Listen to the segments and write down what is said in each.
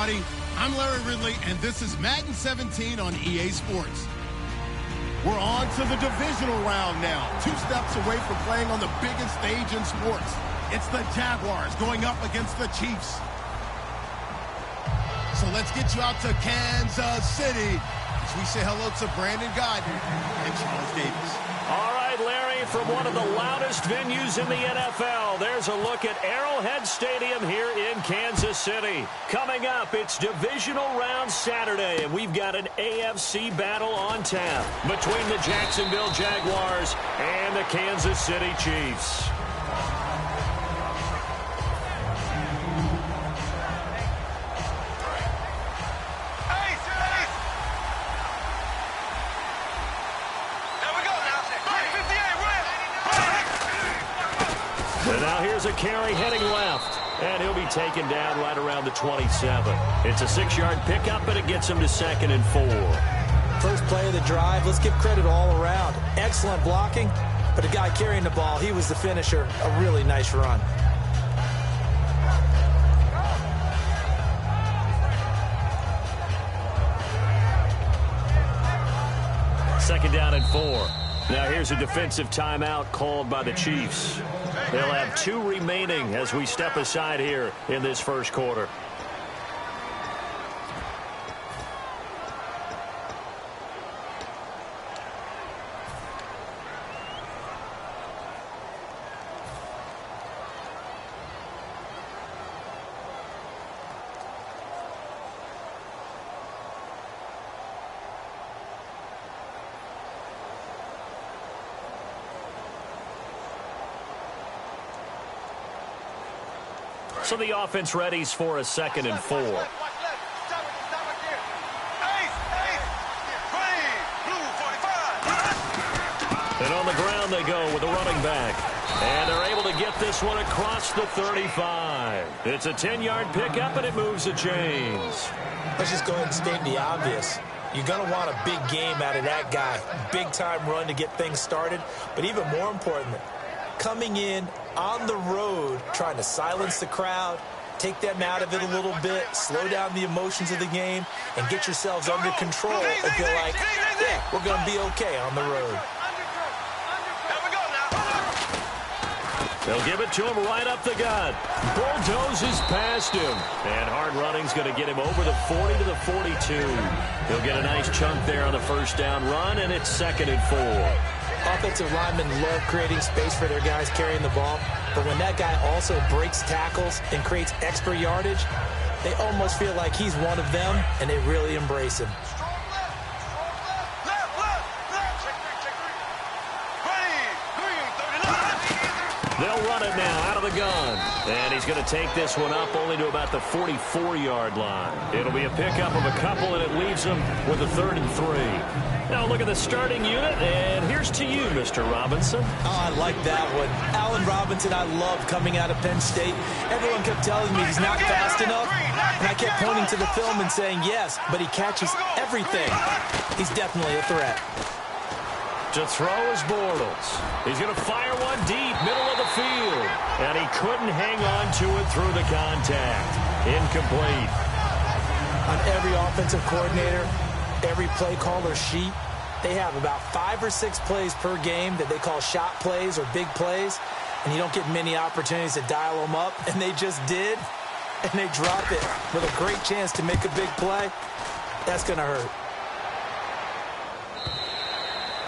everybody. I'm Larry Ridley, and this is Madden 17 on EA Sports. We're on to the divisional round now. 2 steps away from playing on the biggest stage in sports. It's the Jaguars going up against the Chiefs. So let's get you out to Kansas City as we say hello to Brandon Godden and Charles Davis. All right, Larry, from one of the loudest venues in the NFL, there's a look at Arrowhead Stadium here in Kansas City. Coming up, it's divisional round Saturday, and we've got an AFC battle on tap between the Jacksonville Jaguars and the Kansas City Chiefs. And now here's a carry heading left, and he'll be taken down right around the 27. It's a 6-yard pickup, and it gets him to 2nd and 4. First play of the drive, let's give credit all around. Excellent blocking, but the guy carrying the ball, he was the finisher. A really nice run. Second down and 4. Now here's a defensive timeout called by the Chiefs. They'll have 2 remaining as we step aside here in this first quarter. So the offense readies for a 2nd and 4. And on the ground they go with a running back. And they're able to get this one across the 35. It's a 10-yard pickup, and it moves the chains. Let's just go ahead and state the obvious. You're going to want a big game out of that guy. Big-time run to get things started. But even more importantly, coming in on the road, trying to silence the crowd, take them out of it a little bit, slow down the emotions of the game, and get yourselves under control and feel like, yeah, we're going to be okay on the road. They'll give it to him right up the gut. Bulldozes past him. And hard running's going to get him over the 40 to the 42. He'll get a nice chunk there on the first down run, and it's 2nd and 4. Offensive linemen love creating space for their guys carrying the ball, but when that guy also breaks tackles and creates extra yardage, they almost feel like he's one of them, and they really embrace him. They'll run it now out of the gun. And he's going to take this one up only to about the 44-yard line. It'll be a pickup of a couple, and it leaves them with a 3rd and 3. Now look at the starting unit, and here's to you, Mr. Robinson. Oh, I like that one. Allen Robinson, I loved coming out of Penn State. Everyone kept telling me he's not fast enough, and I kept pointing to the film and saying yes, but he catches everything. He's definitely a threat. To throw is Bortles. He's going to fire one deep, middle of the field. And he couldn't hang on to it through the contact. Incomplete. On every offensive coordinator, every play caller sheet, they have about 5 or 6 plays per game that they call shot plays or big plays. And you don't get many opportunities to dial them up. And they just did. And they drop it with a great chance to make a big play. That's going to hurt.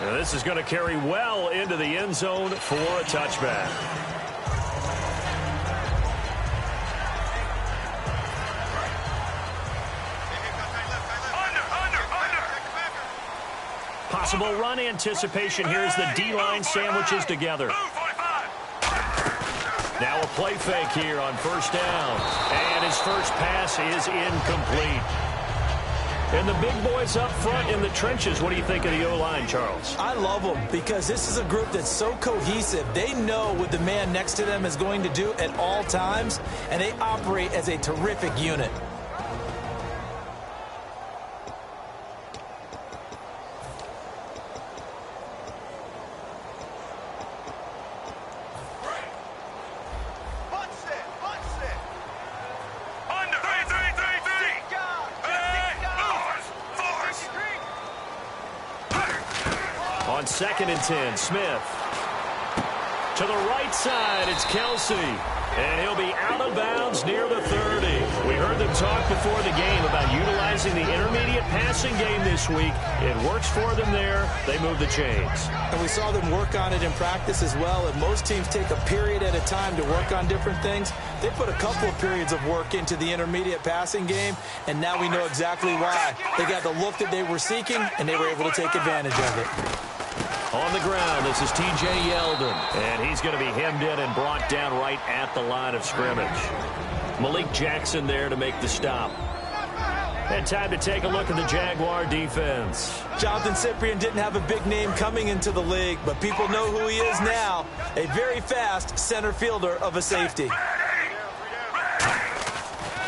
Now this is going to carry well into the end zone for a touchback. Possible run anticipation here as the D-line sandwiches together. Now a play fake here on first down. And his first pass is incomplete. And the big boys up front in the trenches, what do you think of the O-line, Charles? I love them because this is a group that's so cohesive. They know what the man next to them is going to do at all times, and they operate as a terrific unit. 2nd and 10. Smith. To the right side, it's Kelsey. And he'll be out of bounds near the 30. We heard them talk before the game about utilizing the intermediate passing game this week. It works for them there. They move the chains. And we saw them work on it in practice as well. And most teams take a period at a time to work on different things. They put a couple of periods of work into the intermediate passing game, and now we know exactly why. They got the look that they were seeking, and they were able to take advantage of it. On the ground, this is T.J. Yeldon, and he's going to be hemmed in and brought down right at the line of scrimmage. Malik Jackson there to make the stop. And time to take a look at the Jaguar defense. Jonathan Cyprien didn't have a big name coming into the league, but people know who he is now. A very fast center fielder of a safety.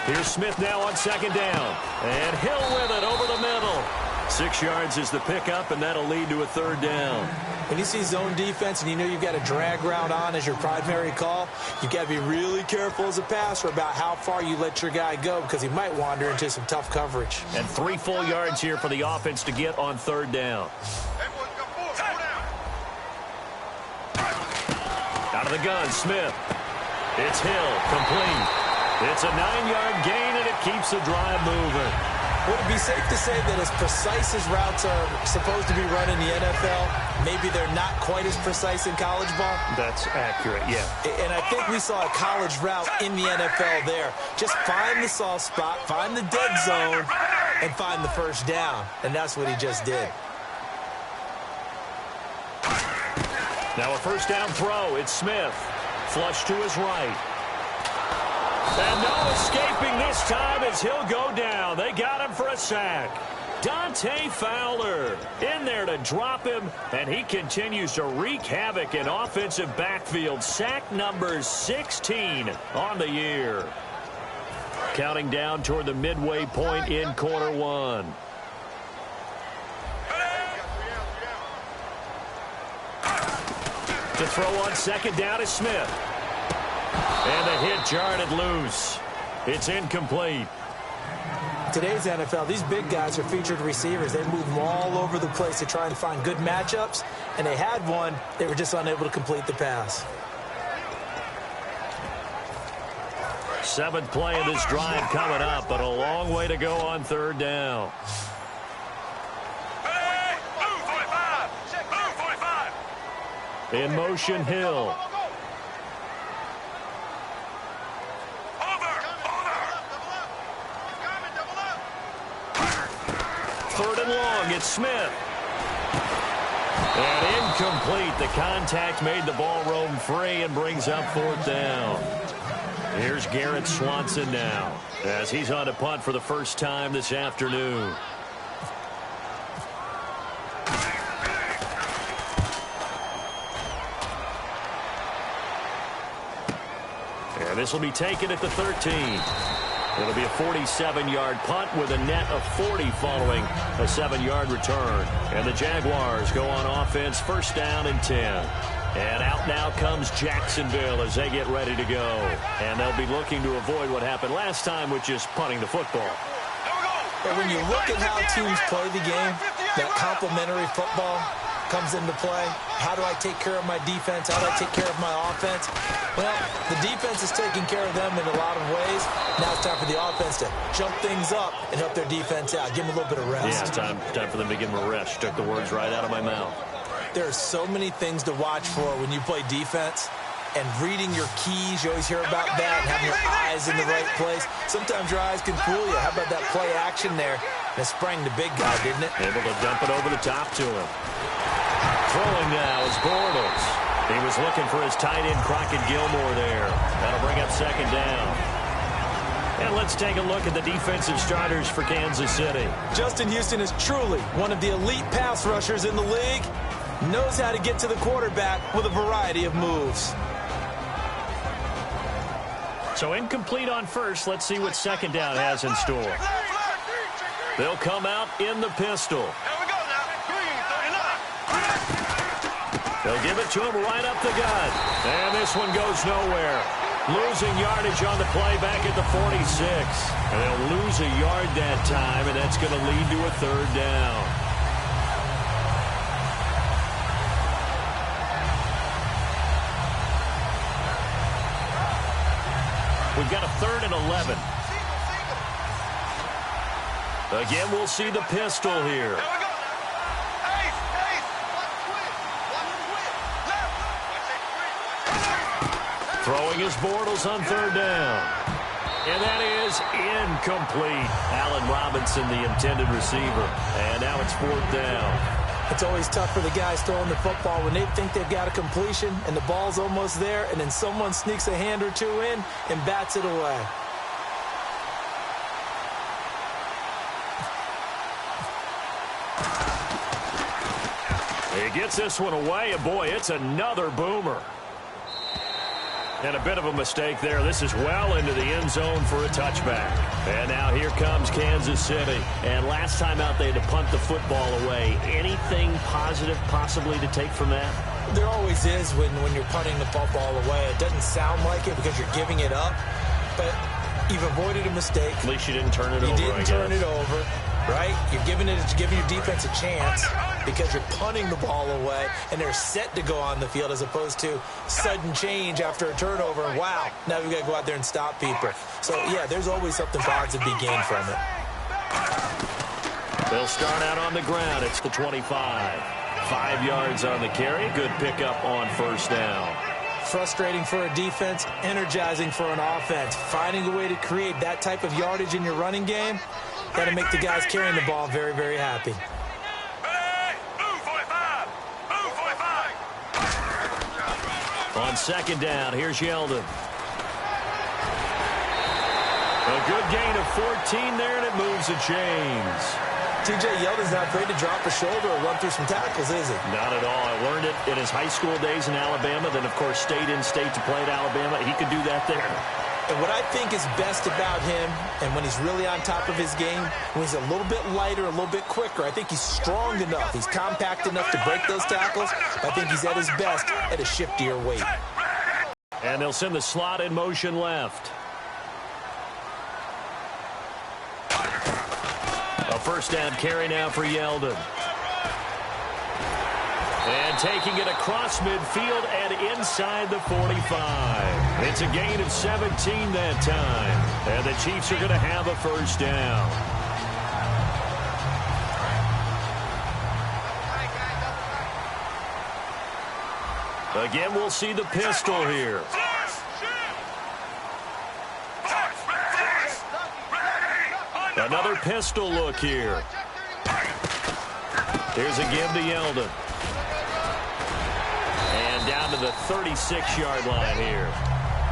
Here's Smith now on 2nd down. And Hill with it over the middle. 6 yards is the pickup, and that'll lead to a 3rd down. When you see zone defense and you know you've got a drag route on as your primary call, you've got to be really careful as a passer about how far you let your guy go because he might wander into some tough coverage. And 3 full yards here for the offense to get on 3rd down. Out of the gun, Smith. It's Hill, complete. It's a 9-yard gain, and it keeps the drive moving. Would it be safe to say that as precise as routes are supposed to be run in the NFL, maybe they're not quite as precise in college ball? That's accurate, yeah. And I think we saw a college route in the NFL there. Just find the soft spot, find the dead zone, and find the 1st down. And that's what he just did. Now a 1st down throw. It's Smith. Flush to his right. And no escaping this time as he'll go down. They got him for a sack. Dante Fowler in there to drop him, and he continues to wreak havoc in offensive backfield. Sack number 16 on the year. Counting down toward the midway point in quarter 1. To throw on 2nd down is Smith. And the hit jarred it loose. It's incomplete. Today's NFL, these big guys are featured receivers. They move them all over the place to try and find good matchups. And they had one. They were just unable to complete the pass. 7th play of this drive coming up, but a long way to go on 3rd down. In motion, Hill. 3rd and long, it's Smith. And incomplete. The contact made the ball roam free and brings up 4th down. Here's Garrett Swanson now as he's on a punt for the first time this afternoon. And this will be taken at the 13. It'll be a 47-yard punt with a net of 40 following a 7-yard return. And the Jaguars go on offense, 1st down and 10. And out now comes Jacksonville as they get ready to go. And they'll be looking to avoid what happened last time, which is punting the football. But when you look at how teams play the game, that complementary football comes into play. How do I take care of my defense? How do I take care of my offense? Well, the defense is taking care of them in a lot of ways. Now it's time for the offense to jump things up and help their defense out. Give them a little bit of rest. Yeah, time for them to give them a rest. Took the words right out of my mouth. There are so many things to watch for when you play defense. And reading your keys, you always hear about that, and having your eyes in the right place. Sometimes your eyes can fool you. How about that play action there? That sprang the big guy, didn't it? Able to dump it over the top to him. Throwing now is Bortles. He was looking for his tight end, Crockett Gilmore there. That'll bring up 2nd down. And let's take a look at the defensive starters for Kansas City. Justin Houston is truly one of the elite pass rushers in the league. Knows how to get to the quarterback with a variety of moves. So incomplete on 1st. Let's see what 2nd down has in store. They'll come out in the pistol. They'll give it to him right up the gut. And this one goes nowhere. Losing yardage on the play back at the 46. And they'll lose a yard that time, and that's going to lead to a 3rd down. We've got a 3rd and 11. Again, we'll see the pistol here. Throwing his Bortles on 3rd down. And that is incomplete. Allen Robinson, the intended receiver. And now it's 4th down. It's always tough for the guys throwing the football when they think they've got a completion and the ball's almost there, and then someone sneaks a hand or two in and bats it away. He gets this one away, and boy, it's another boomer. And a bit of a mistake there. This is well into the end zone for a touchback. And now here comes Kansas City. And last time out, they had to punt the football away. Anything positive possibly to take from that? There always is when you're punting the football away. It doesn't sound like it because you're giving it up, but you've avoided a mistake. At least you didn't turn it over. You didn't turn it over, right? You're giving your defense a chance because you're punting the ball away, and they're set to go on the field as opposed to sudden change after a turnover. And wow, now we've got to go out there and stop people. So, yeah, there's always something positive to be gained from it. They'll start out on the ground. It's the 25. 5 yards on the carry. Good pickup on 1st down. Frustrating for a defense, energizing for an offense. Finding a way to create that type of yardage in your running game, got to make the guys carrying the ball very, very happy. On 2nd down, here's Yeldon. A good gain of 14 there, and it moves the chains. T.J. Yeldon's not afraid to drop a shoulder or run through some tackles, is he? Not at all. I learned it in his high school days in Alabama, then, of course, stayed in state to play at Alabama. He could do that there. And what I think is best about him, and when he's really on top of his game, when he's a little bit lighter, a little bit quicker, I think he's strong enough, he's compact enough to break those tackles. I think he's at his best at a shiftier weight. And they'll send the slot in motion left. A 1st down carry now for Yeldon. And taking it across midfield and inside the 45. It's a gain of 17 that time. And the Chiefs are going to have a 1st down. Again, we'll see the pistol here. Another pistol look here. Here's a give to Yeldon. And down to the 36-yard line here.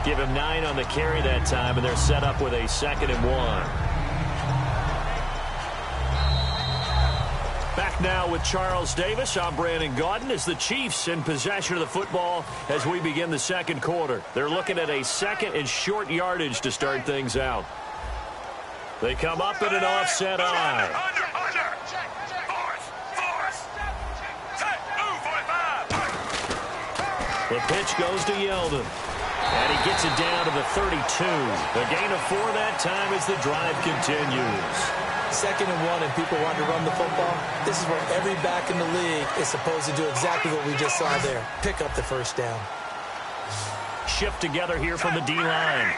Give him 9 on the carry that time, and they're set up with a 2nd and 1. Back now with Charles Davis. I'm Brandon Gaudin as the Chiefs in possession of the football as we begin the 2nd quarter. They're looking at a 2nd and short yardage to start things out. They come up in an offset eye. The pitch goes to Yeldon. And he gets it down to the 32. The gain of 4 that time as the drive continues. 2nd and 1 and people want to run the football. This is where every back in the league is supposed to do exactly what we just saw there. Pick up the 1st down. Shift together here from the D-line.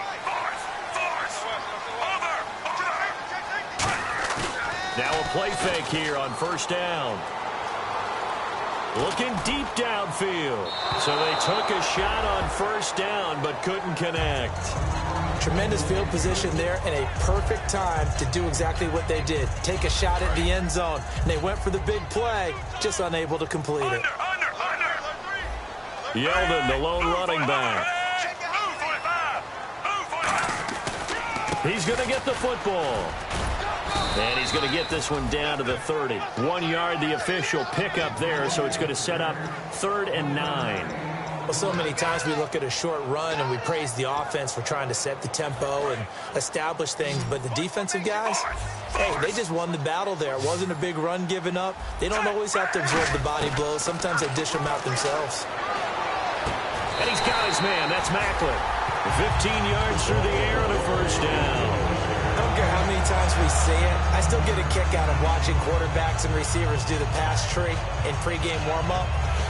Now a play fake here on 1st down. Looking deep downfield. So they took a shot on 1st down but couldn't connect. Tremendous field position there and a perfect time to do exactly what they did. Take a shot at the end zone. And they went for the big play, just unable to complete it. Yeldon, the lone running back. He's going to get the football. And he's going to get this one down to the 30. 1 yard, the official pickup there, so it's going to set up 3rd and 9. Well, so many times we look at a short run and we praise the offense for trying to set the tempo and establish things, but the defensive guys, hey, they just won the battle there. It wasn't a big run given up. They don't always have to absorb the body blows. Sometimes they dish them out themselves. And he's got his man. That's Macklin. 15 yards through the air on a 1st down. I don't care how many times we see it. I still get a kick out of watching quarterbacks and receivers do the pass tree in pregame warm-up.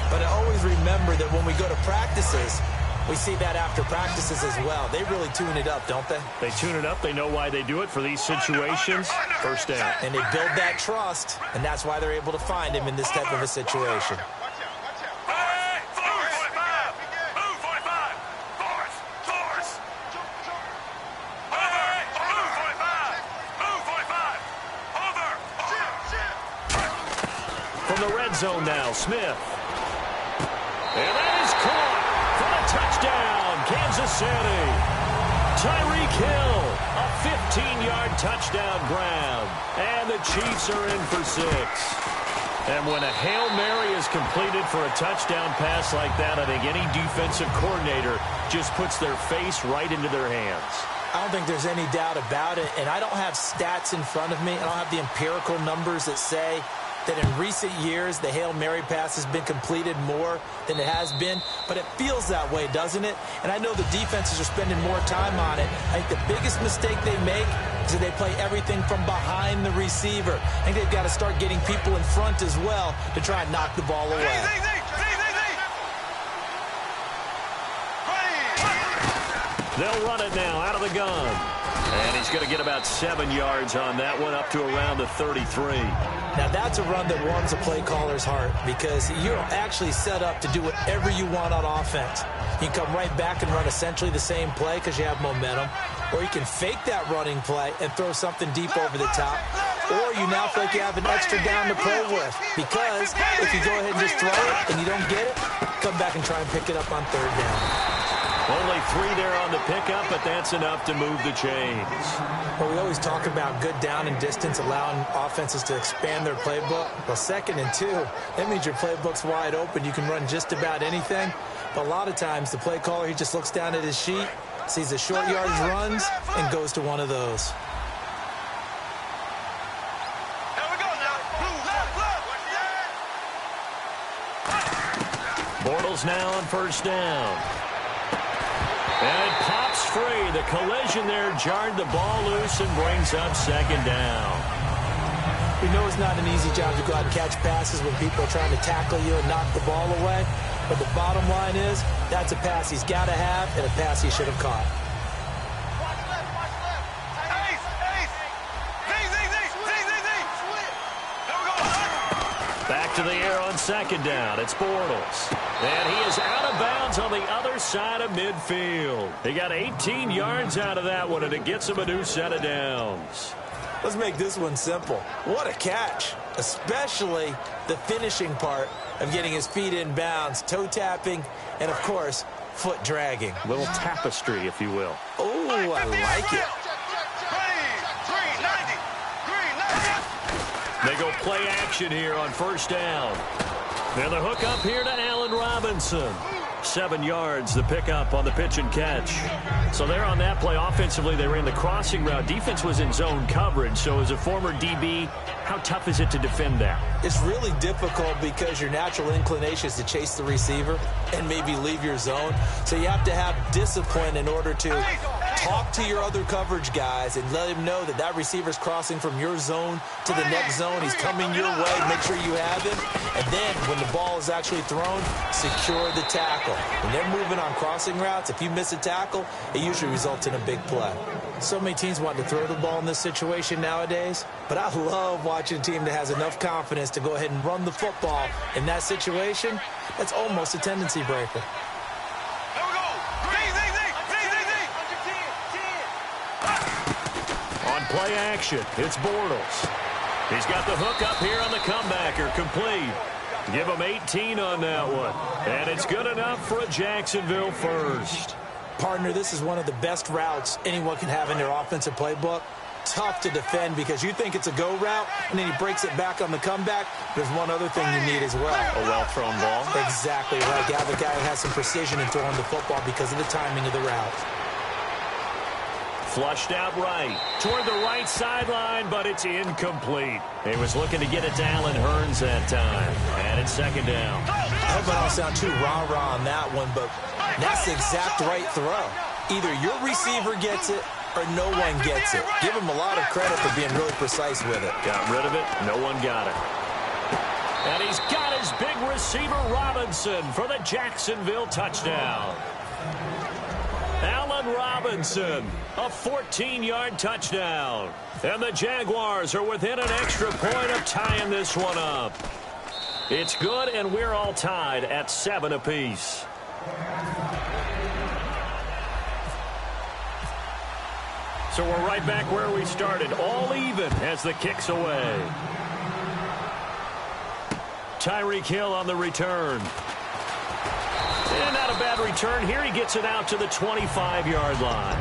But I always remember that when we go to practices, We see that after practices as well. They really tune it up, don't they? They tune it up. They know why they do it for these situations. First down. And they build that trust, and that's why they're able to find him in this type of a situation. From the red zone now, Smith. And that is caught for a touchdown, Kansas City. Tyreek Hill, a 15-yard touchdown grab. And the Chiefs are in for 6. And when a Hail Mary is completed for a touchdown pass like that, I think any defensive coordinator just puts their face right into their hands. I don't think there's any doubt about it. And I don't have stats in front of me. I don't have the empirical numbers that say that in recent years, the Hail Mary pass has been completed more than it has been. But it feels that way, doesn't it? And I know the defenses are spending more time on it. I think the biggest mistake they make is that they play everything from behind the receiver. I think they've got to start getting people in front as well to try and knock the ball away. They'll run it now out of the gun. And he's going to get about 7 yards on that one, up to around the 33. Now, that's a run that warms a play caller's heart because you're actually set up to do whatever you want on offense. You can come right back and run essentially the same play because you have momentum, or you can fake that running play and throw something deep over the top, or you now feel like you have an extra down to play with because if you go ahead and just throw it and you don't get it, come back and try and pick it up on third down. Only 3 there on the pickup, but that's enough to move the chains. Well, we always talk about good down and distance, allowing offenses to expand their playbook. Well, 2nd and 2, that means your playbook's wide open. You can run just about anything. But a lot of times, the play caller, he just looks down at his sheet, sees the short yardage runs, and goes to one of those. Bortles now on first down. And it pops free. The collision there jarred the ball loose and brings up 2nd down. We know it's not an easy job to go out and catch passes when people are trying to tackle you and knock the ball away. But the bottom line is, that's a pass he's got to have and a pass he should have caught. Back to the air on 2nd down. It's Bortles. And he is out of bounds on the other side of midfield. He got 18 yards out of that one, and it gets him a new set of downs. Let's make this one simple. What a catch, especially the finishing part of getting his feet in bounds, toe tapping, and, of course, foot dragging. A little tapestry, if you will. Oh, I like it. They go play action here on first down. And the hook up here to Allen Robinson. 7 yards, the pickup on the pitch and catch. So they're on that play. Offensively, they ran the crossing route. Defense was in zone coverage. So as a former DB, how tough is it to defend that? It's really difficult because your natural inclination is to chase the receiver and maybe leave your zone. So you have to have discipline in order to talk to your other coverage guys and let him know that that receiver's crossing from your zone to the next zone. He's coming your way. Make sure you have him. And then when the ball is actually thrown, secure the tackle. When they're moving on crossing routes, if you miss a tackle, it usually results in a big play. So many teams want to throw the ball in this situation nowadays, but I love watching a team that has enough confidence to go ahead and run the football in that situation. That's almost a tendency breaker. On play action, it's Bortles. He's got the hook up here on the comebacker, complete. Give him 18 on that one. And it's good enough for a Jacksonville first. Partner, this is one of the best routes anyone can have in their offensive playbook. Tough to defend because you think it's a go route, and then he breaks it back on the comeback. There's one other thing you need as well. A well-thrown ball. Exactly right. You have a guy who has some precision in throwing the football because of the timing of the route. Flushed out right, toward the right sideline, but it's incomplete. He was looking to get it to Allen Hurns that time. And it's 2nd down. I hope I don't sound too rah-rah on that one, but that's the exact right throw. Either your receiver gets it or no one gets it. Give him a lot of credit for being really precise with it. Got rid of it. No one got it. And he's got his big receiver Robinson for the Jacksonville touchdown. Allen Robinson, a 14-yard touchdown. And the Jaguars are within an extra point of tying this one up. It's good, and we're all tied at 7 apiece. So we're right back where we started, all even as the kick's away. Tyreek Hill on the return. And not a bad return here. He gets it out to the 25-yard line.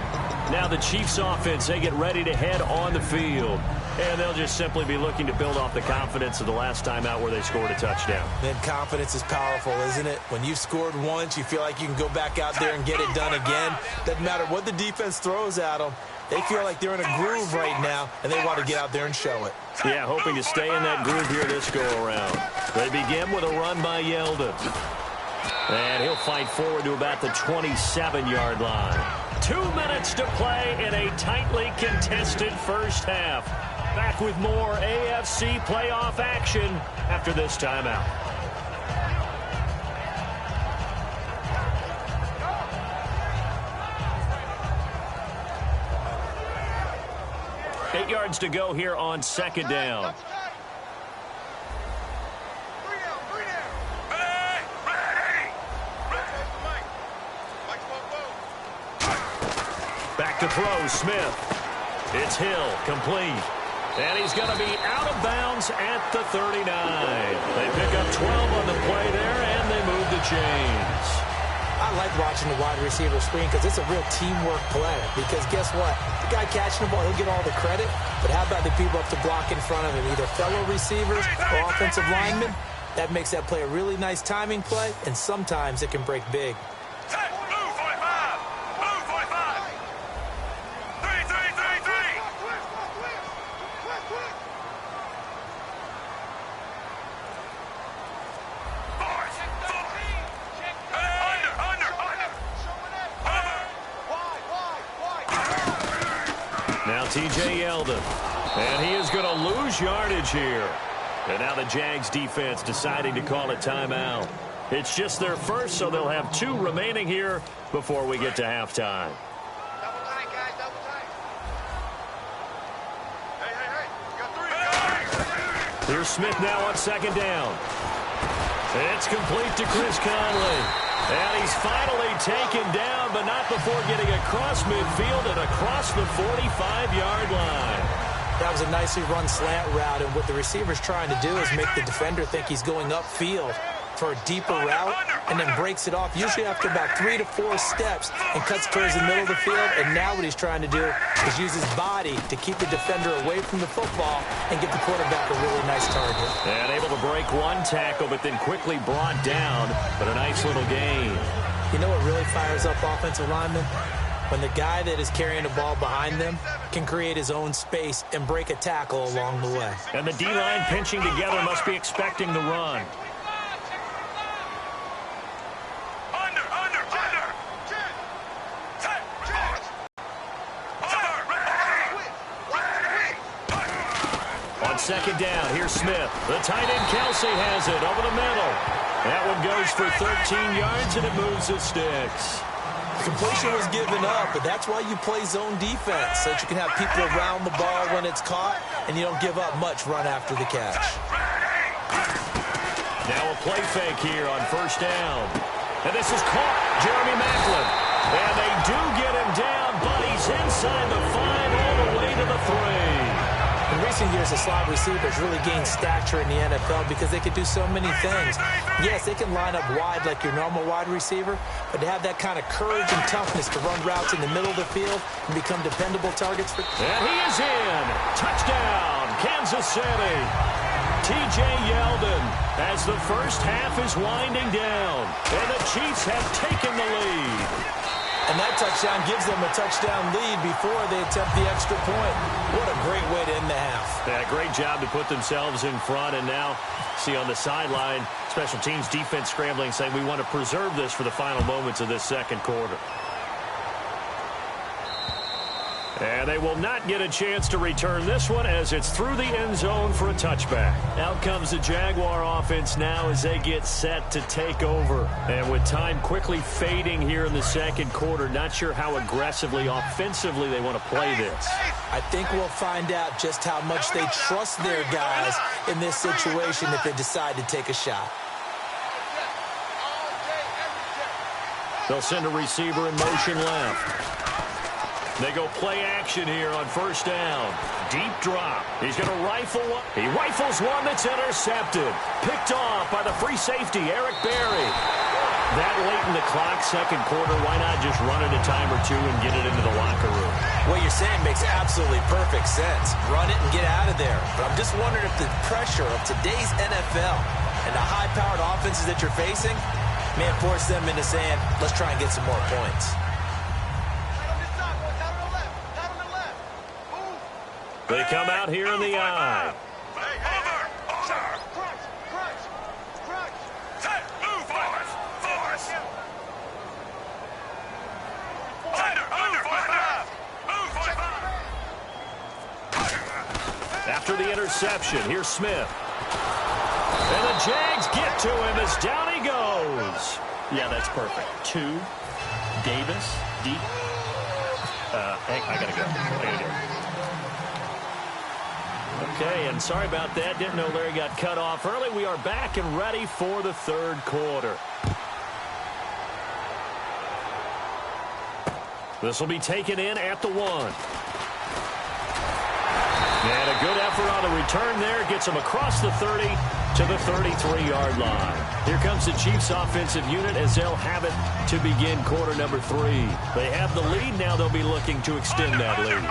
Now the Chiefs offense, they get ready to head on the field. And they'll just simply be looking to build off the confidence of the last time out where they scored a touchdown. Then confidence is powerful, isn't it? When you've scored once, you feel like you can go back out there and get it done again. Doesn't matter what the defense throws at them. They feel like they're in a groove right now, and they want to get out there and show it. Yeah, hoping to stay in that groove here this go-around. They begin with a run by Yeldon. And he'll fight forward to about the 27-yard line. 2 minutes to play in a tightly contested first half. Back with more AFC playoff action after this timeout. Eight yards to go here on second down. Back to throw, Smith. It's Hill, complete. And he's going to be out of bounds at the 39. They pick up 12 on the play there, and they move the chains. I like watching the wide receiver screen because it's a real teamwork play. Because guess what? The guy catching the ball, he'll get all the credit. But how about the people up to block in front of him, either fellow receivers or offensive linemen? That makes that play a really nice timing play, and sometimes it can break big. T.J. Yeldon, and he is going to lose yardage here. And now the Jags defense deciding to call a timeout. It's just their first, so they'll have 2 remaining here before we get to halftime. Double tight, guys, double tight. Hey, you got 3 guys. Here's Smith now on second down. It's complete to Chris Conley. And he's finally taken down, but not before getting across midfield and across the 45-yard line. That was a nicely run slant route, and what the receiver's trying to do is make the defender think he's going upfield for a deeper route, and then breaks it off, usually after about 3 to 4 steps, and cuts towards the middle of the field. And now what he's trying to do is use his body to keep the defender away from the football and give the quarterback a really nice target. And able to break one tackle, but then quickly brought down, but a nice little gain. You know what really fires up offensive linemen? When the guy that is carrying the ball behind them can create his own space and break a tackle along the way. And the D-line pinching together must be expecting the run. Second down, here's Smith. The tight end Kelsey has it over the middle. That one goes for 13 yards, and it moves the sticks. Completion was given up, but that's why you play zone defense, so that you can have people around the ball when it's caught, and you don't give up much run after the catch. Now a play fake here on first down. And this is caught, Jeremy Maclin. And they do get him down, but he's inside the 5 all the way to the 3. In recent years, the slot receivers really gained stature in the NFL because they could do so many things. Yes, they can line up wide like your normal wide receiver, but to have that kind of courage and toughness to run routes in the middle of the field and become dependable targets for... And he is in. Touchdown, Kansas City. T.J. Yeldon as the first half is winding down, and the Chiefs have taken the lead. And that touchdown gives them a touchdown lead before they attempt the extra point. What a great way to end the half. Yeah, great job to put themselves in front. And now, see on the sideline, special teams defense scrambling, saying we want to preserve this for the final moments of this second quarter. And they will not get a chance to return this one as it's through the end zone for a touchback. Out comes the Jaguar offense now as they get set to take over. And with time quickly fading here in the second quarter, not sure how aggressively, offensively they want to play this. I think we'll find out just how much they trust their guys in this situation if they decide to take a shot. They'll send a receiver in motion left. They go play action here on first down. Deep drop. He's going to rifle one. He rifles one that's intercepted. Picked off by the free safety, Eric Berry. That late in the clock, second quarter, why not just run it a time or two and get it into the locker room? What you're saying makes absolutely perfect sense. Run it and get out of there. But I'm just wondering if the pressure of today's NFL and the high-powered offenses that you're facing may force them into saying, let's try and get some more points. They come out here in the eye. After the interception, here's Smith. And the Jags get to him as down he goes. Yeah, that's perfect. 2, Davis, deep. I got to go. Okay, and sorry about that. Didn't know Larry got cut off early. We are back and ready for the third quarter. This will be taken in at the 1. And a good effort on the return there. Gets him across the 30 to the 33-yard line. Here comes the Chiefs offensive unit as they'll have it to begin quarter number 3. They have the lead. Now they'll be looking to extend that lead.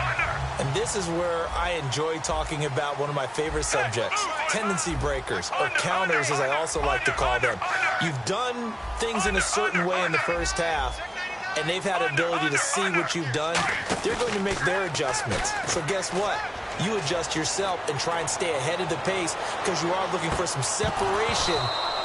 And this is where I enjoy talking about one of my favorite subjects, tendency breakers, or counters as I also like to call them. You've done things in a certain way in the first half, and they've had ability to see what you've done. They're going to make their adjustments. So guess what? You adjust yourself and try and stay ahead of the pace because you are looking for some separation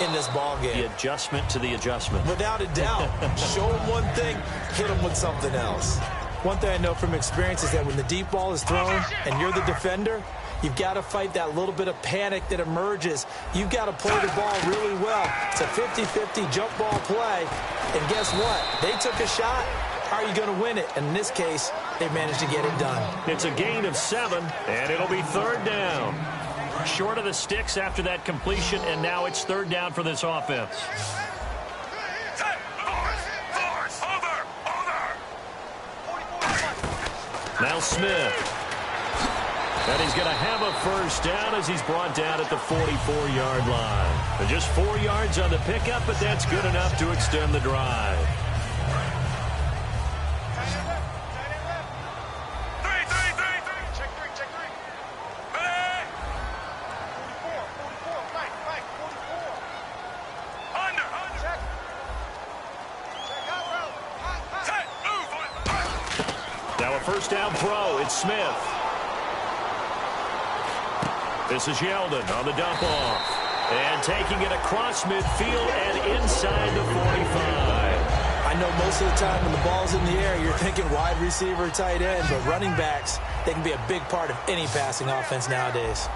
in this ballgame. The adjustment to the adjustment. Without a doubt. Show them one thing, hit them with something else. One thing I know from experience is that when the deep ball is thrown and you're the defender, you've got to fight that little bit of panic that emerges. You've got to play the ball really well. It's a 50-50 jump ball play. And guess what? They took a shot. How are you going to win it? And in this case, they managed to get it done. It's a gain of 7, and it'll be third down. Short of the sticks after that completion, and now it's third down for this offense. Now Smith. And he's going to have a first down as he's brought down at the 44-yard line. And just 4 yards on the pickup, but that's good enough to extend the drive. Now a first down throw. It's Smith. This is Yeldon on the dump off. And taking it across midfield and inside the 45. I know most of the time when the ball's in the air, you're thinking wide receiver, tight end, but running backs, they can be a big part of any passing offense nowadays.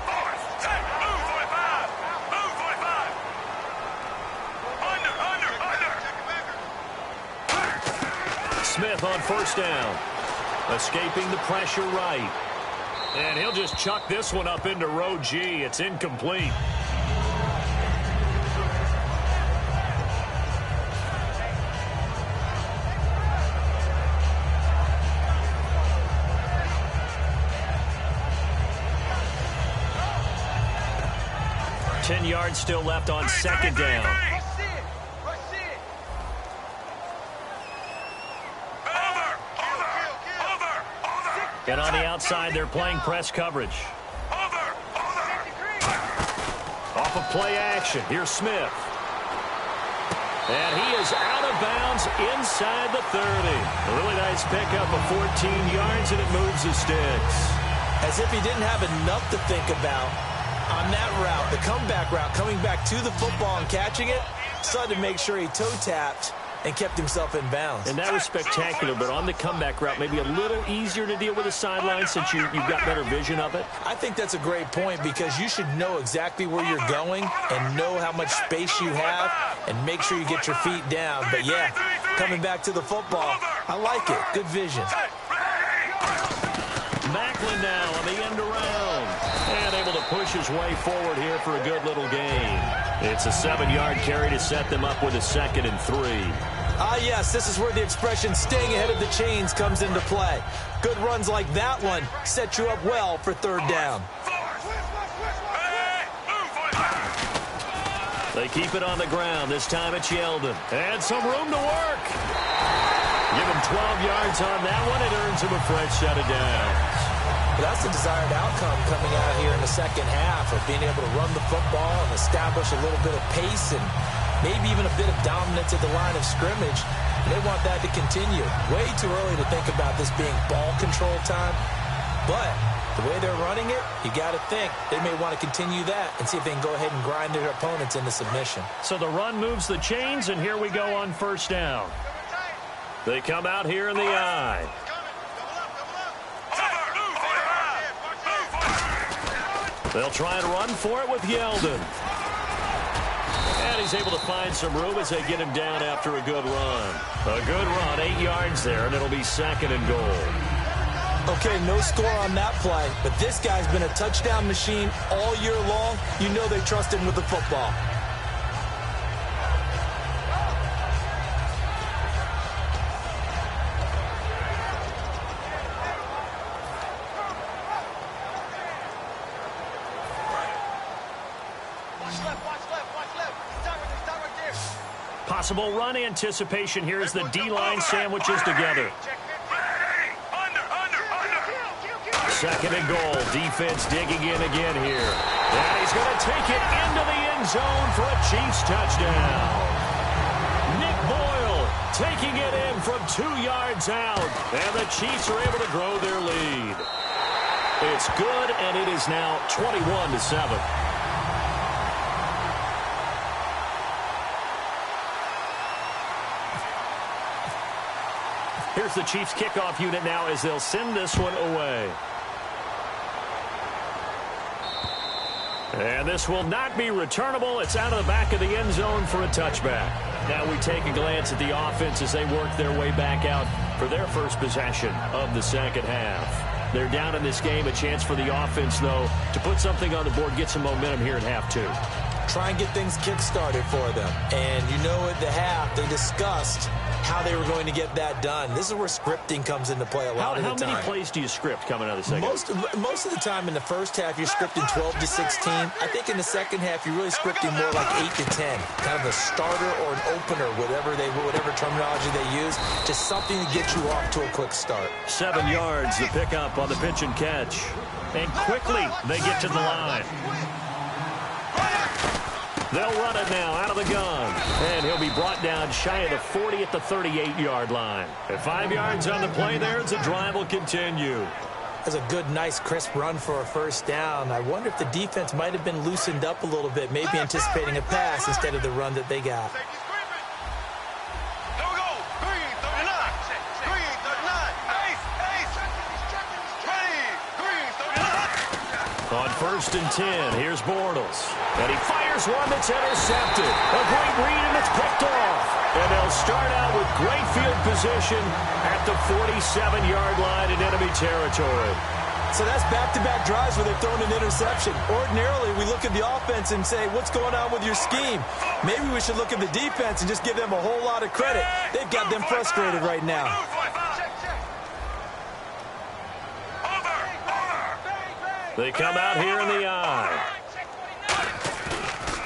Smith on first down. Escaping the pressure right. And he'll just chuck this one up into row G. It's incomplete. Ten yards still left on second down. And on the outside, they're playing press coverage. Off of play action. Here's Smith. And he is out of bounds inside the 30. A really nice pickup of 14 yards, and it moves the sticks. As if he didn't have enough to think about on that route, the comeback route, coming back to the football and catching it, decided to make sure he toe-tapped and kept himself in bounds. And that was spectacular, but on the comeback route, maybe a little easier to deal with the sideline since you've got better vision of it? I think that's a great point because you should know exactly where you're going and know how much space you have and make sure you get your feet down. But, yeah, coming back to the football, I like it. Good vision. Macklin now on the end around. And able to push his way forward here for a good little gain. It's a 7-yard carry to set them up with a 2nd and 3. Ah, yes, this is where the expression staying ahead of the chains comes into play. Good runs like that one set you up well for 3rd down. They keep it on the ground. This time it's Yeldon. And some room to work. Give him 12 yards on that one. It earns him a fresh set of downs. But that's the desired outcome coming out here in the second half of being able to run the football and establish a little bit of pace and maybe even a bit of dominance at the line of scrimmage. They want that to continue. Way too early to think about this being ball control time. But the way they're running it, you got to think they may want to continue that and see if they can go ahead and grind their opponents into submission. So the run moves the chains, and here we go on 1st down. They come out here in the I. They'll try and run for it with Yeldon. And he's able to find some room as they get him down after a good run. A good run, 8 yards there, and it'll be 2nd and goal. Okay, no score on that play, but this guy's been a touchdown machine all year long. You know they trust him with the football. Possible run anticipation here as the D-line sandwiches together. 2nd and goal. Defense digging in again here. And he's going to take it into the end zone for a Chiefs touchdown. Nick Boyle taking it in from 2 yards out. And the Chiefs are able to grow their lead. It's good, and it is now 21-7. Here's the Chiefs kickoff unit now as they'll send this one away. And this will not be returnable. It's out of the back of the end zone for a touchback. Now we take a glance at the offense as they work their way back out for their first possession of the second half. They're down in this game. A chance for the offense, though, to put something on the board, get some momentum here at half 2. Try and get things kick-started for them. And you know at the half, they discussed how they were going to get that done. This is where scripting comes into play a lot of the time. How many plays do you script coming out of the second half? Most of the time in the first half, you're scripting 12 to 16. I think in the second half, you're really scripting more like 8 to 10. Kind of a starter or an opener, whatever terminology they use. Just something to get you off to a quick start. 7 yards, the pickup on the pitch and catch. And quickly, they get to the line. They'll run it now out of the gun. And he'll be brought down shy of the 40 at the 38-yard line. At 5 yards on the play there, as the drive will continue. That's a good, nice, crisp run for a first down. I wonder if the defense might have been loosened up a little bit, maybe anticipating a pass instead of the run that they got. On 1st and 10, here's Bortles. And he fires one that's intercepted. A great read, and it's picked off. And they'll start out with great field position at the 47-yard line in enemy territory. So that's back-to-back drives where they've thrown an interception. Ordinarily, we look at the offense and say, what's going on with your scheme? Maybe we should look at the defense and just give them a whole lot of credit. They've got them frustrated right now. They come out here in the I.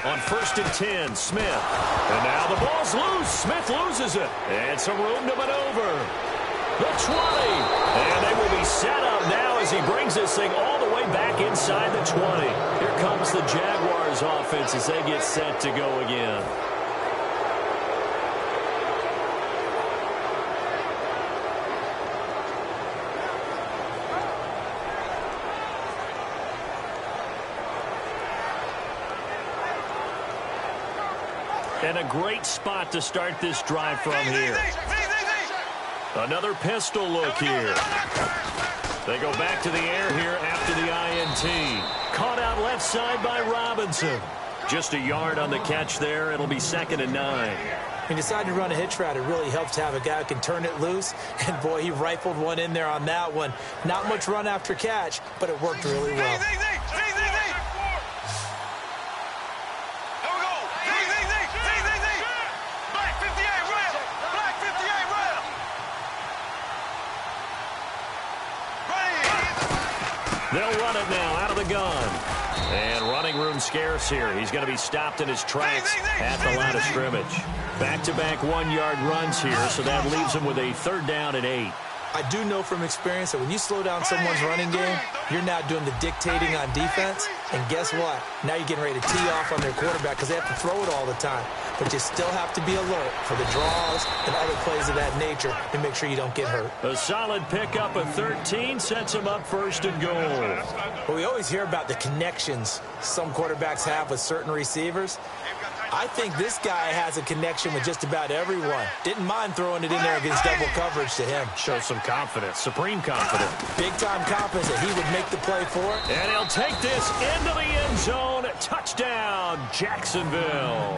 On 1st and 10, Smith. And now the ball's loose. Smith loses it. And some room to maneuver. The 20. And they will be set up now as he brings this thing all the way back inside the 20. Here comes the Jaguars offense as they get set to go again. And a great spot to start this drive from here. Another pistol look here. They go back to the air here after the INT. Caught out left side by Robinson. Just a yard on the catch there. It'll be 2nd and 9. When you decide to run a hitch route, it really helps to have a guy who can turn it loose. And, boy, he rifled one in there on that one. Not much run after catch, but it worked really well. They'll run it now out of the gun. And running room scarce here. He's going to be stopped in his tracks at the line of scrimmage. Back-to-back 1-yard runs here, so that leaves him with a 3rd down and 8. I do know from experience that when you slow down someone's running game, you're now doing the dictating on defense. And guess what? Now you're getting ready to tee off on their quarterback because they have to throw it all the time. But you still have to be alert for the draws and other plays of that nature to make sure you don't get hurt. A solid pickup of 13 sets him up 1st and goal. Well, we always hear about the connections some quarterbacks have with certain receivers. I think this guy has a connection with just about everyone. Didn't mind throwing it in there against double coverage to him. Shows some confidence, supreme confidence. Big-time confidence that he would make the play for it. And he'll take this into the end zone. Touchdown, Jacksonville.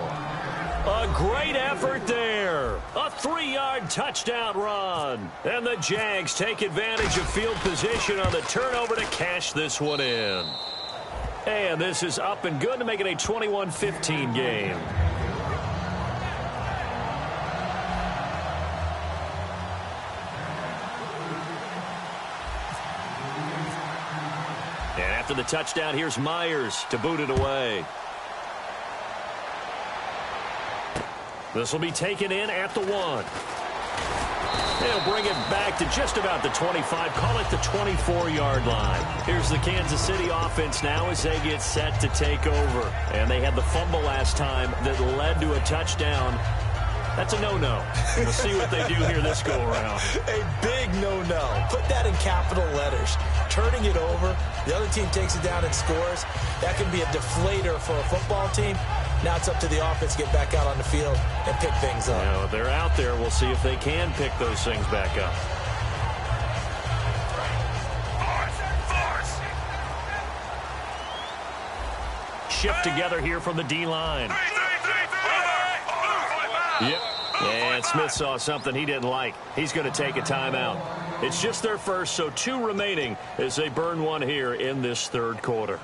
A great effort there. A 3-yard touchdown run. And the Jags take advantage of field position on the turnover to cash this one in. And this is up and good to make it a 21-15 game. And after the touchdown, here's Myers to boot it away. This will be taken in at the 1. They'll bring it back to just about the 25, call it the 24-yard line. Here's the Kansas City offense now as they get set to take over. And they had the fumble last time that led to a touchdown. That's a no-no. We'll see what they do here this go-around. A big no-no. Put that in capital letters. Turning it over, the other team takes it down and scores. That can be a deflator for a football team. Now it's up to the offense to get back out on the field and pick things up. Now, they're out there. We'll see if they can pick those things back up. Shift together here from the D-line. Yep. And Smith saw something he didn't like. He's going to take a timeout. It's just their first, so 2 remaining as they burn one here in this 3rd quarter.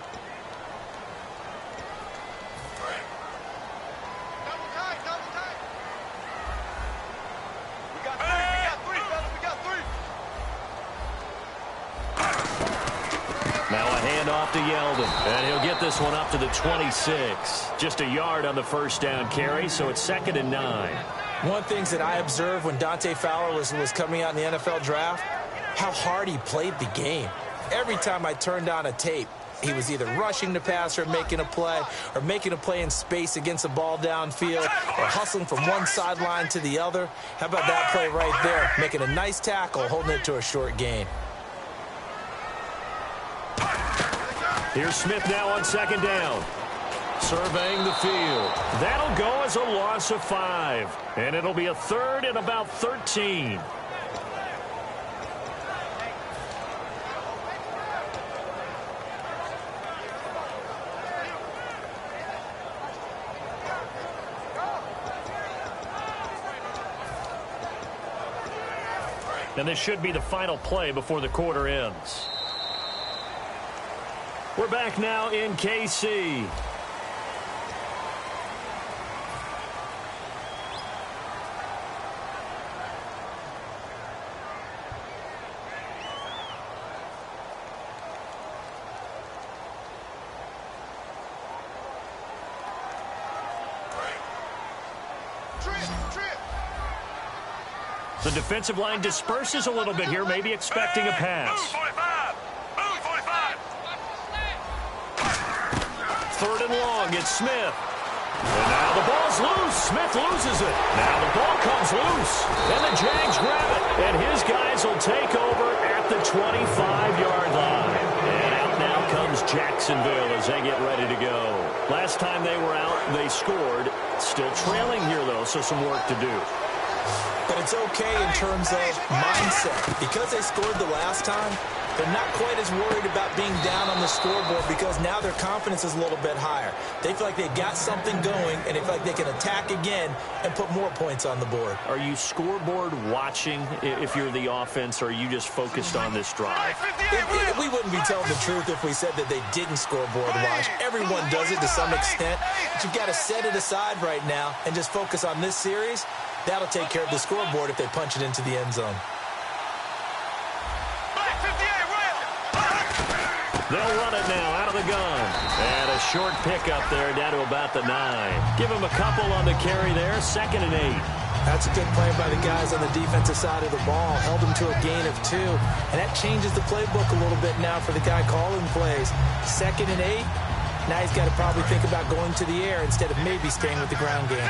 To Yeldon, and he'll get this one up to the 26. Just a yard on the 1st down carry, so it's 2nd and 9. One of the things that I observed when Dante Fowler was coming out in the NFL draft, how hard he played the game. Every time I turned on a tape, he was either rushing the passer, making a play, or making a play in space against the ball downfield, or hustling from one sideline to the other. How about that play right there? Making a nice tackle, holding it to a short gain. Here's Smith now on 2nd down. Surveying the field. That'll go as a loss of 5. And it'll be a 3rd and about 13. And this should be the final play before the quarter ends. We're back now in KC. The defensive line disperses a little bit here, maybe expecting a pass. 3rd and long, it's Smith. And now the ball's loose. Smith loses it. Now the ball comes loose. And the Jags grab it. And his guys will take over at the 25-yard line. And out now comes Jacksonville as they get ready to go. Last time they were out, they scored. Still trailing here, though, so some work to do. But it's okay in terms of mindset. Because they scored the last time, they're not quite as worried about being down on the scoreboard because now their confidence is a little bit higher. They feel like they've got something going, and they feel like they can attack again and put more points on the board. Are you scoreboard watching if you're the offense, or are you just focused on this drive? We wouldn't be telling the truth if we said that they didn't scoreboard watch. Everyone does it to some extent, but you've got to set it aside right now and just focus on this series. That'll take care of the scoreboard if they punch it into the end zone. They'll run it now out of the gun. And a short pickup there down to about the 9. Give him a couple on the carry there. 2nd and 8. That's a good play by the guys on the defensive side of the ball. Held him to a gain of 2. And that changes the playbook a little bit now for the guy calling plays. 2nd and 8. Now he's got to probably think about going to the air instead of maybe staying with the ground game.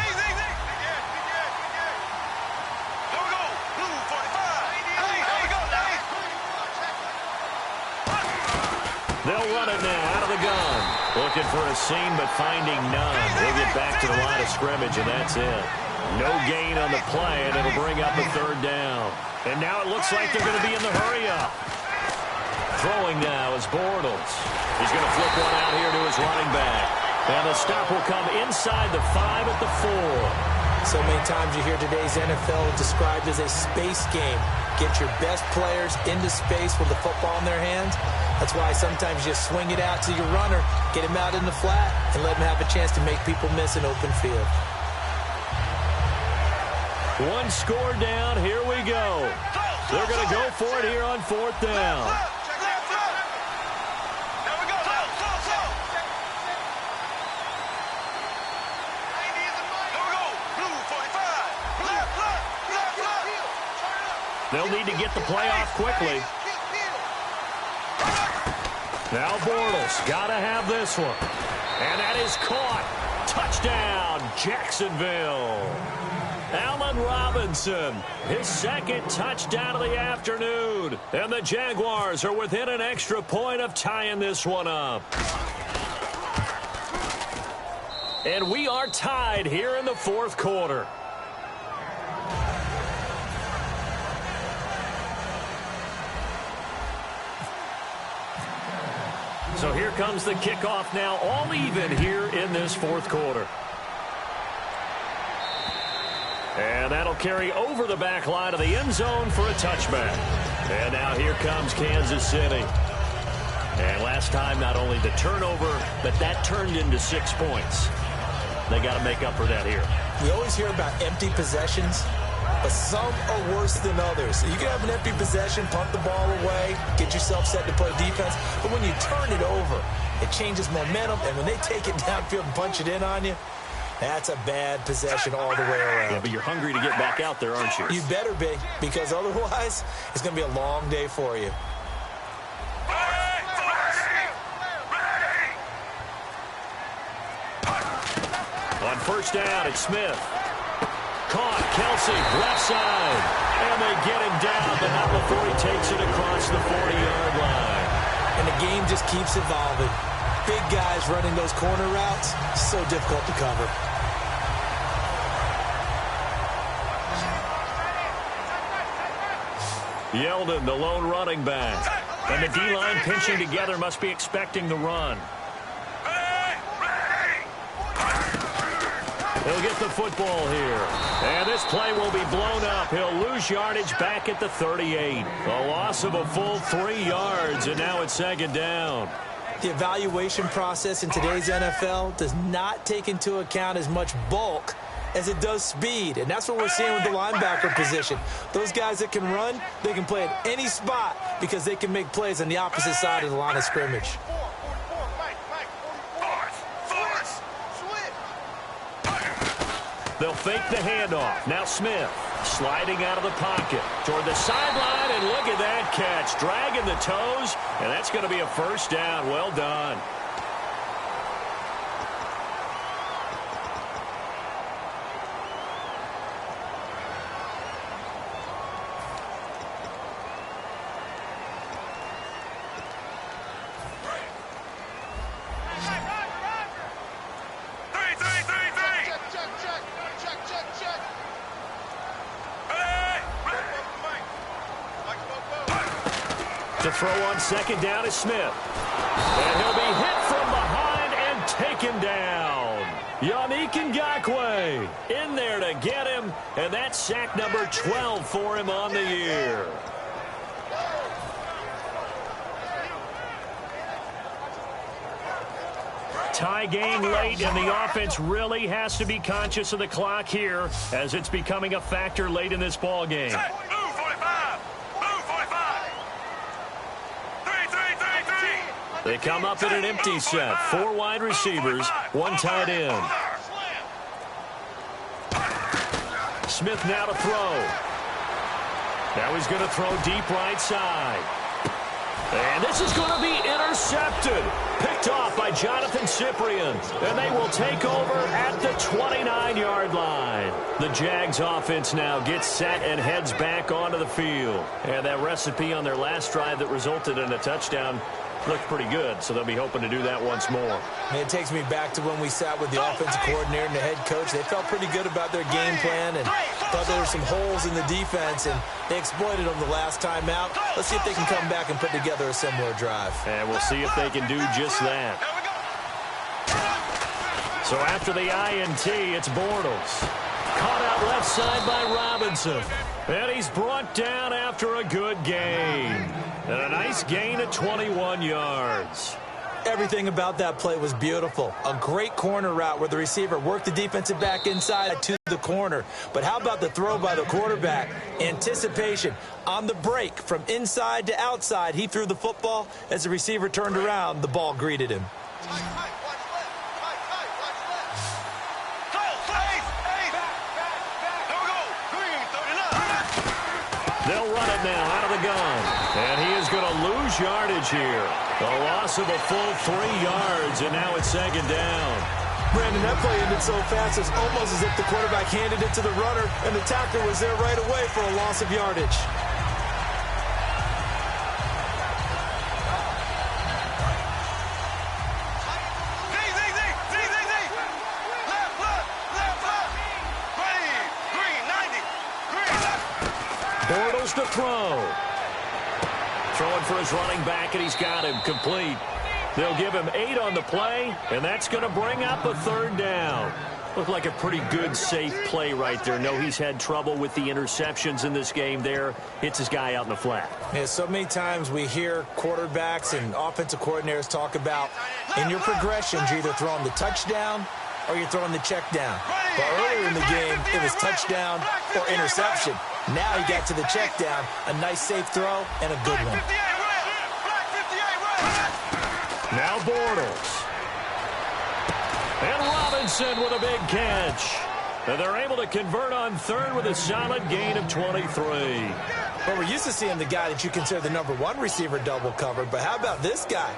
They'll run it now out of the gun. Looking for a seam, but finding none. He'll get back to the line of scrimmage, and that's it. No gain on the play, and it'll bring up a 3rd down. And now it looks like they're going to be in the hurry-up. Throwing now is Bortles. He's going to flip one out here to his running back. And the stop will come inside the 5 at the 4. So many times you hear today's NFL described as a space game. Get your best players into space with the football in their hands. That's why sometimes you swing it out to your runner, get him out in the flat, and let him have a chance to make people miss an open field. One score down. Here we go. They're going to go for it here on 4th down. They'll need to get the play off quickly. Now Bortles got to have this one. And that is caught. Touchdown, Jacksonville. Allen Robinson, his 2nd touchdown of the afternoon. And the Jaguars are within an extra point of tying this one up. And we are tied here in the 4th quarter. So here comes the kickoff now, all even here in this 4th quarter. And that'll carry over the back line of the end zone for a touchback. And now here comes Kansas City. And last time, not only the turnover, but that turned into 6 points. They got to make up for that here. We always hear about empty possessions, but some are worse than others. You can have an empty possession, punt the ball away, get yourself set to play defense, but when you turn it over, it changes momentum, and when they take it downfield and punch it in on you, that's a bad possession all the way around. Yeah, but you're hungry to get back out there, aren't you? You better be, because otherwise, it's going to be a long day for you. On 1st down, it's Smith. Caught, Kelsey, left side. And they get him down, but not before he takes it across the 40-yard line. And the game just keeps evolving. Big guys running those corner routes, so difficult to cover. Yeldon, the lone running back. And the D-line pinching together must be expecting the run. He'll get the football here. And this play will be blown up. He'll lose yardage back at the 38. A loss of a full 3 yards, and now it's 2nd down. The evaluation process in today's NFL does not take into account as much bulk as it does speed. And that's what we're seeing with the linebacker position. Those guys that can run, they can play at any spot because they can make plays on the opposite side of the line of scrimmage. They'll fake the handoff. Now Smith sliding out of the pocket toward the sideline, and look at that catch. Dragging the toes, and that's going to be a 1st down. Well done. To throw on second down is Smith. And he'll be hit from behind and taken down. Yannick Ngakoue in there to get him, and that's sack number 12 for him on the year. Tie game late, and the offense really has to be conscious of the clock here as it's becoming a factor late in this ball game. Move 45. Move 45. 3. They come up in an empty set. 4 wide receivers, 1 tight end. Smith now to throw. Now he's going to throw deep right side. And this is going to be intercepted. Picked off by Jonathan Cyprien. And they will take over at the 29-yard line. The Jags offense now gets set and heads back onto the field. And that recipe on their last drive that resulted in a touchdown looked pretty good, so they'll be hoping to do that once more. And it takes me back to when we sat with the offensive coordinator and the head coach. They felt pretty good about their game plan and thought there were some holes in the defense, and they exploited them the last time out. Let's see if they can come back and put together a similar drive. And we'll see if they can do just that. So after the INT, it's Bortles. Caught out left side by Robinson. And he's brought down after a good gain. And a nice gain of 21 yards. Everything about that play was beautiful. A great corner route where the receiver worked the defensive back inside to the corner. But how about the throw by the quarterback? Anticipation on the break from inside to outside. He threw the football. As the receiver turned around, the ball greeted him. They'll run it now out of the gun. And he is going to lose yardage here. A loss of a full 3 yards, and now it's second down. Brandon, that play ended so fast, it's almost as if the quarterback handed it to the runner, and the tackler was there right away for a loss of yardage. Bortles to throw. Throwing for his running back, and he's got him complete. They'll give him 8 on the play, and that's going to bring up a third down. Looked like a pretty good, safe play right there. No, he's had trouble with the interceptions in this game there. Hits his guy out in the flat. Yeah, so many times we hear quarterbacks and offensive coordinators talk about in your progressions, you're either throwing the touchdown or you're throwing the check down. But earlier in the game, it was touchdown or interception. Now he got to the check down. A nice safe throw and a good one. Now Bortles. And Robinson with a big catch. And they're able to convert on third with a solid gain of 23. Well, we're used to seeing the guy that you consider the #1 receiver double covered. But how about this guy?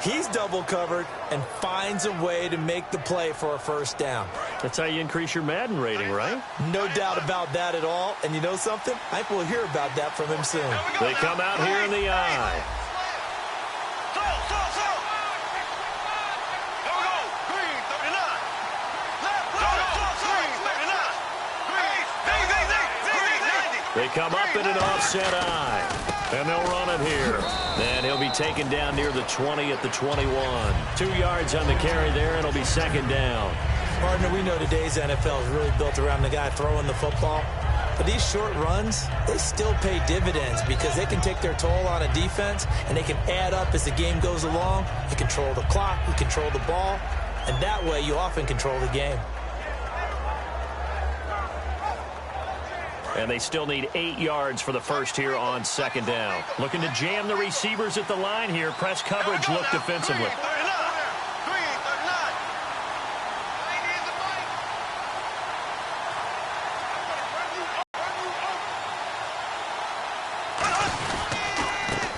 He's double covered and finds a way to make the play for a first down. That's how you increase your Madden rating, right? No doubt about that at all. And you know something? I think we'll hear about that from him soon. They come out here in the eye. They come up in an offset eye. And they'll run it here. And he'll be taken down near the 20 at the 21. 2 yards on the carry there, and it'll be second down. Partner, we know today's NFL is really built around the guy throwing the football. But these short runs, they still pay dividends because they can take their toll on a defense, and they can add up as the game goes along. You control the clock, you control the ball, and that way you often control the game. And they still need 8 yards for the first here on second down. Looking to jam the receivers at the line here. Press coverage look defensively.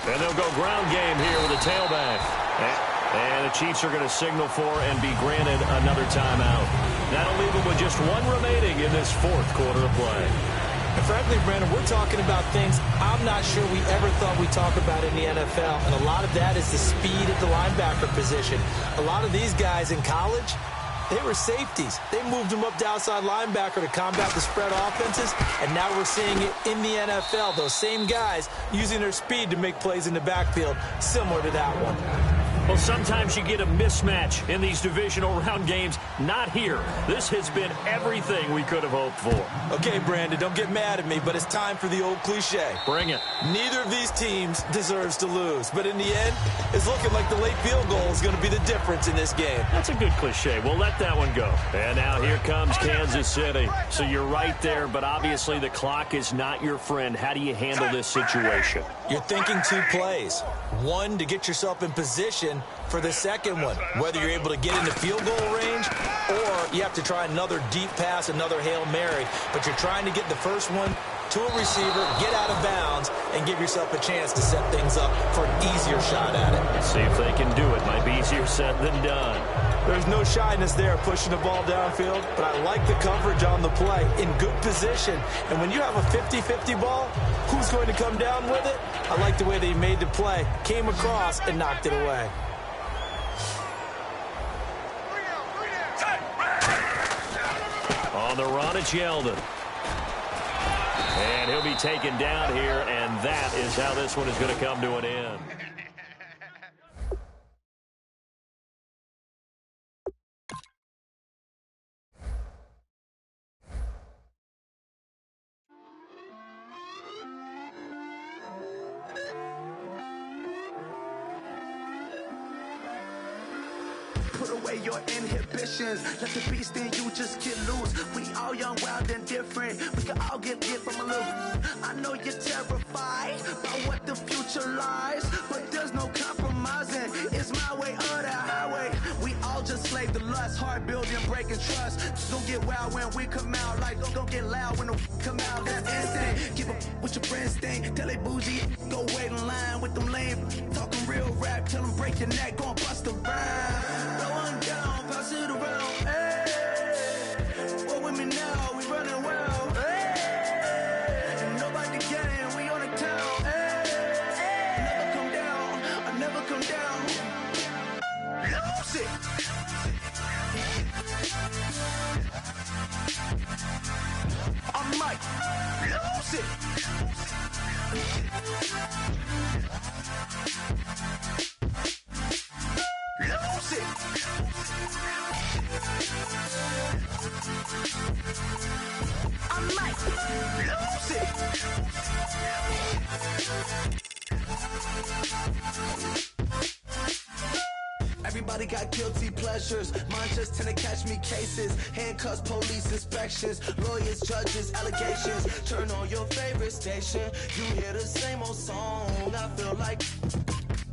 And they'll go ground game here with a tailback. And the Chiefs are going to signal for and be granted another timeout. That'll leave them with just 1 remaining in this fourth quarter of play. And frankly, Brandon, we're talking about things I'm not sure we ever thought we'd talk about in the NFL. And a lot of that is the speed at the linebacker position. A lot of these guys in college, They were safeties. They moved them up to outside linebacker to combat the spread offenses, and now we're seeing it in the NFL. Those same guys using their speed to make plays in the backfield, similar to that one. Well, sometimes you get a mismatch in these divisional round games. Not here. This has been everything we could have hoped for. Okay, Brandon, don't get mad at me, but it's time for the old cliche. Bring it. Neither of these teams deserves to lose, but in the end, it's looking like the late field goal is going to be the difference in this game. That's a good cliche. We'll let that one go. And now here comes Kansas City. So you're right there, but obviously the clock is not your friend. How do you handle this situation? You're thinking 2 plays. One, to get yourself in position for the second one, whether you're able to get into field goal range or you have to try another deep pass, another Hail Mary, but you're trying to get the first one to a receiver, get out of bounds, and give yourself a chance to set things up for an easier shot at it. Let's see if they can do it. Might be easier said than done. There's no shyness there pushing the ball downfield, but I like the coverage on the play in good position. And when you have a 50-50 ball, who's going to come down with it? I like the way they made the play, came across, and knocked it away. On the run, it's Yeldon. And he'll be taken down here, and that is how this one is going to come to an end. Put away your inhibitions. Let the beast in you just get loose. We all young, wild, and different. We can all get from a little. I know you're terrified by what the future lies, but there's no compromising. It's my way or the highway. We all just slave the lust, heart building, breaking trust. Don't get wild when we come out. Like don't get loud when the come out. That's instant. Keep up with your friends thing. Tell they bougie, go wait in line with them lame. Talking real rap, tell them break your neck, go and bust a rhyme. Going down, pass it around, hey. What with me now, we running well, hey. And nobody getting, we on the town, hey. Never come down, I never come down. Lose it. I'm Mike, lose it. Lose it. I might lose it. Everybody got guilty pleasures. Mine just tend to catch me cases. Handcuffs, police inspections, lawyers, judges, allegations. Turn on your favorite station. You hear the same old song. I feel like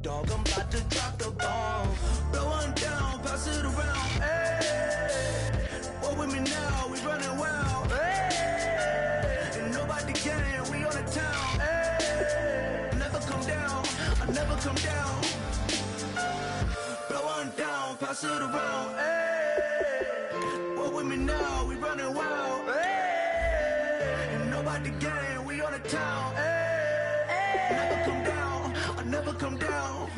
dog, I'm about to drop the bomb. Blowing down, pass it around, hey. What with me now, we running wild, hey. And nobody getting, we on the town, hey. I never come down, I never come down. Blowing down, pass it around, hey. What with me now, we running wild, hey. And nobody getting, we on the town, hey. I never come down, I never come down.